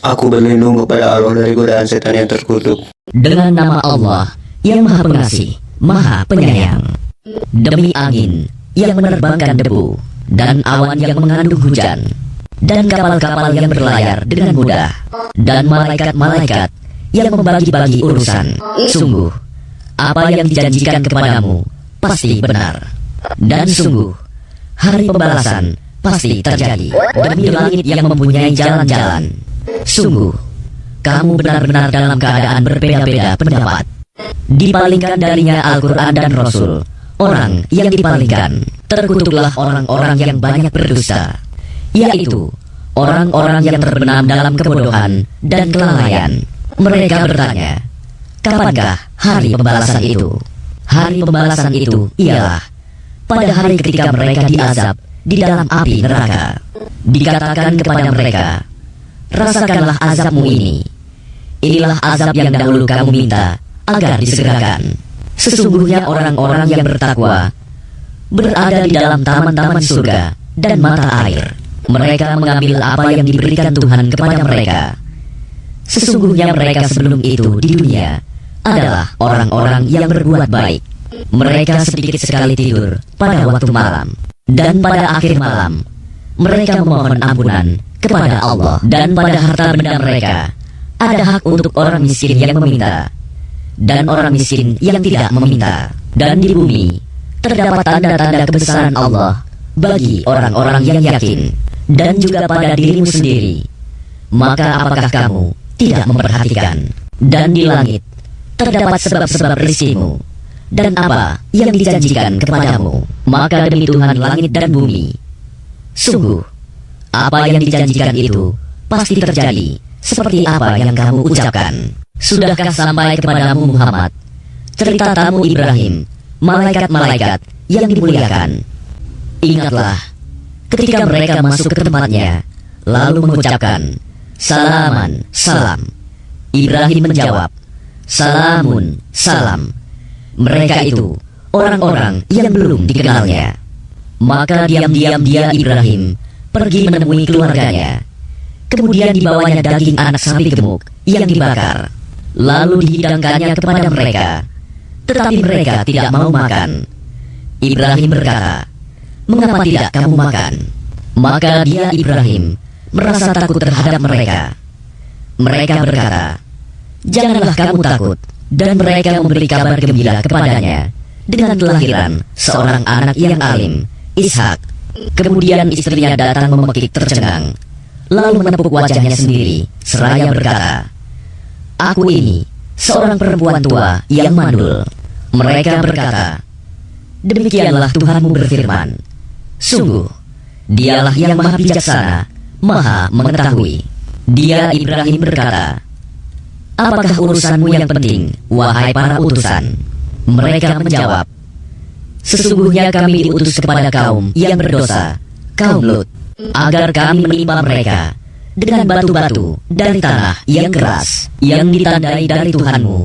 Aku berlindung kepada Allah dari godaan setan yang terkutuk. Dengan nama Allah yang Maha Pengasih, Maha Penyayang. Demi angin yang menerbangkan debu, dan awan yang mengandung hujan, dan kapal-kapal yang berlayar dengan mudah, dan malaikat-malaikat yang membagi-bagi urusan. Sungguh, apa yang dijanjikan kepadamu pasti benar. Dan sungguh, hari pembalasan pasti terjadi. Demi langit yang mempunyai jalan-jalan, sungguh, kamu benar-benar dalam keadaan berbeda-beda pendapat. Dipalingkan darinya Al-Quran dan Rasul, orang yang dipalingkan, terkutuklah orang-orang yang banyak berdusta, yaitu orang-orang yang terbenam dalam kebodohan dan kelalaian. Mereka bertanya, kapankah hari pembalasan itu? Hari pembalasan itu ialah pada hari ketika mereka diazab di dalam api neraka. Dikatakan kepada mereka, rasakanlah azabmu ini. Inilah azab yang dahulu kamu minta agar disegerakan. Sesungguhnya orang-orang yang bertakwa berada di dalam taman-taman surga dan mata air. Mereka mengambil apa yang diberikan Tuhan kepada mereka. Sesungguhnya mereka sebelum itu di dunia adalah orang-orang yang berbuat baik. Mereka sedikit sekali tidur pada waktu malam, dan pada akhir malam mereka memohon ampunan kepada Allah. Dan pada harta benda mereka ada hak untuk orang miskin yang meminta dan orang miskin yang tidak meminta. Dan di bumi terdapat tanda-tanda kebesaran Allah bagi orang-orang yang yakin, dan juga pada dirimu sendiri. Maka apakah kamu tidak memperhatikan? Dan di langit terdapat sebab-sebab rezekimu dan apa yang dijanjikan kepadamu. Maka demi Tuhan langit dan bumi, sungguh, apa yang dijanjikan itu pasti terjadi seperti apa yang kamu ucapkan. Sudahkah sampai kepadamu Muhammad cerita tamu Ibrahim, malaikat-malaikat yang dimuliakan? Ingatlah ketika mereka masuk ke tempatnya, lalu mengucapkan, salaman, salam. Ibrahim menjawab, salamun, salam. Mereka itu orang-orang yang belum dikenalnya. Maka diam-diam dia Ibrahim pergi menemui keluarganya. Kemudian dibawanya daging anak sapi gemuk yang dibakar, lalu dihidangkannya kepada mereka. Tetapi mereka tidak mau makan. Ibrahim berkata, mengapa tidak kamu makan? Maka dia Ibrahim merasa takut terhadap mereka. Mereka berkata, janganlah kamu takut. Dan mereka memberi kabar gembira kepadanya dengan kelahiran seorang anak yang alim, Ishak. Kemudian istrinya datang memekik tercengang, lalu menepuk wajahnya sendiri seraya berkata, aku ini seorang perempuan tua yang mandul. Mereka berkata, demikianlah Tuhanmu berfirman, sungguh, dialah yang maha bijaksana, maha mengetahui. Dia Ibrahim berkata, apakah urusanmu yang penting, wahai para utusan? Mereka menjawab, sesungguhnya kami diutus kepada kaum yang berdosa, kaum Lut, agar kami menimpa mereka dengan batu-batu dari tanah yang keras, yang ditandai dari Tuhanmu,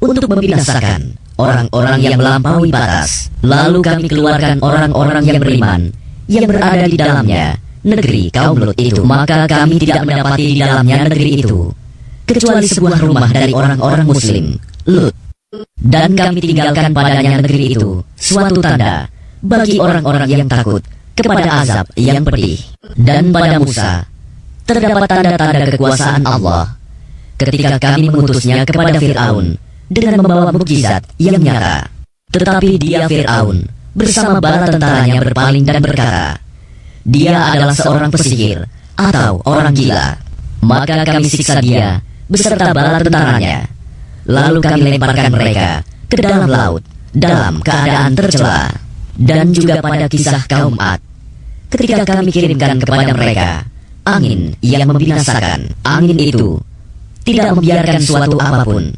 untuk membinasakan orang-orang yang melampaui batas. Lalu kami keluarkan orang-orang yang beriman, yang berada di dalamnya, negeri kaum Lut itu. Maka kami tidak mendapati di dalamnya negeri itu kecuali sebuah rumah dari orang-orang muslim, Lut. Dan kami tinggalkan padanya negeri itu suatu tanda bagi orang-orang yang takut kepada azab yang pedih. Dan pada Musa terdapat tanda-tanda kekuasaan Allah ketika kami mengutusnya kepada Fir'aun dengan membawa mukjizat yang nyata. Tetapi dia Fir'aun bersama bala tentaranya berpaling dan berkata, dia adalah seorang pesihir atau orang gila. Maka kami siksa dia beserta bala tentaranya, lalu kami lemparkan mereka ke dalam laut dalam keadaan tercela. Dan juga pada kisah kaum Ad, ketika kami kirimkan kepada mereka angin yang membinasakan. Angin itu tidak membiarkan suatu apapun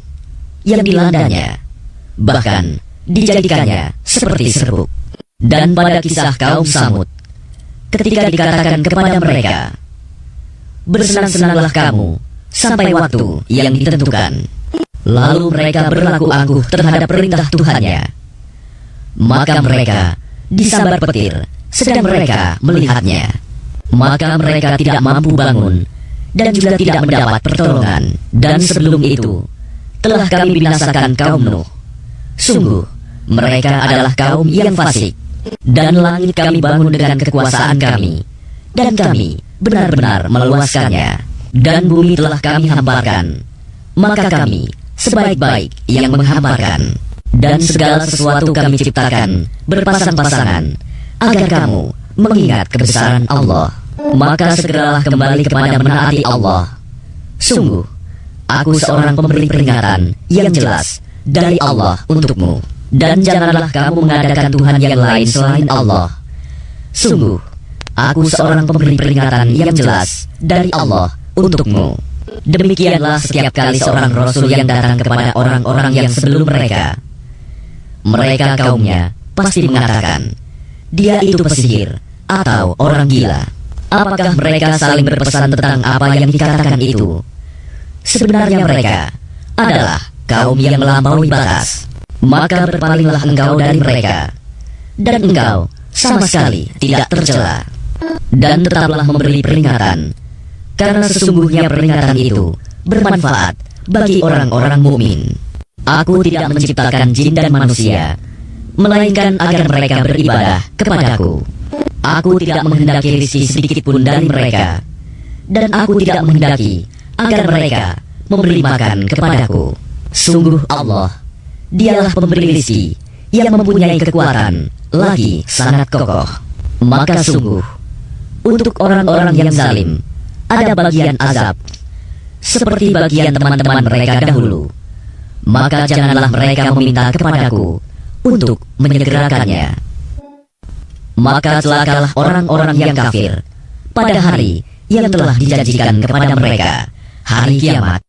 yang dilandanya, bahkan dijadikannya seperti serbuk. Dan pada kisah kaum Samud, ketika dikatakan kepada mereka, bersenang-senanglah kamu sampai waktu yang ditentukan. Lalu mereka berlaku angkuh terhadap perintah Tuhannya. Maka mereka disambar petir sedang mereka melihatnya. Maka mereka tidak mampu bangun dan juga tidak mendapat pertolongan. Dan sebelum itu, telah kami binasakan kaum Nuh. Sungguh, mereka adalah kaum yang fasik. Dan langit kami bangun dengan kekuasaan kami, dan kami benar-benar meluaskannya. Dan bumi telah kami hamparkan, maka kami sebaik-baik yang menghamparkan. Dan segala sesuatu kami ciptakan berpasang-pasangan, agar kamu mengingat kebesaran Allah. Maka segeralah kembali kepada menaati Allah. Sungguh, aku seorang pemberi peringatan yang jelas dari Allah untukmu. Dan janganlah kamu mengadakan Tuhan yang lain selain Allah. Sungguh, aku seorang pemberi peringatan yang jelas dari Allah untukmu. Demikianlah setiap kali seorang Rasul yang datang kepada orang-orang yang sebelum mereka. Mereka kaumnya pasti mengatakan, dia itu pesihir atau orang gila. Apakah mereka saling berpesan tentang apa yang dikatakan itu? Sebenarnya mereka adalah kaum yang melampaui batas. Maka berpalinglah engkau dari mereka, dan engkau sama sekali tidak tercela. Dan tetaplah memberi peringatan, karena sesungguhnya peringatan itu bermanfaat bagi orang-orang mukmin. Aku tidak menciptakan jin dan manusia, melainkan agar mereka beribadah kepadaku. Aku tidak menghendaki rizki sedikit pun dari mereka, dan aku tidak menghendaki agar mereka memberi makan kepadaku. Sungguh Allah, Dialah pemberi rizki yang mempunyai kekuatan lagi sangat kokoh. Maka sungguh, untuk orang-orang yang zalim ada bagian azab seperti bagian teman-teman mereka dahulu. Maka janganlah mereka meminta kepadaku untuk menyegerakannya. Maka celakalah orang-orang yang kafir pada hari yang telah dijanjikan kepada mereka, hari kiamat.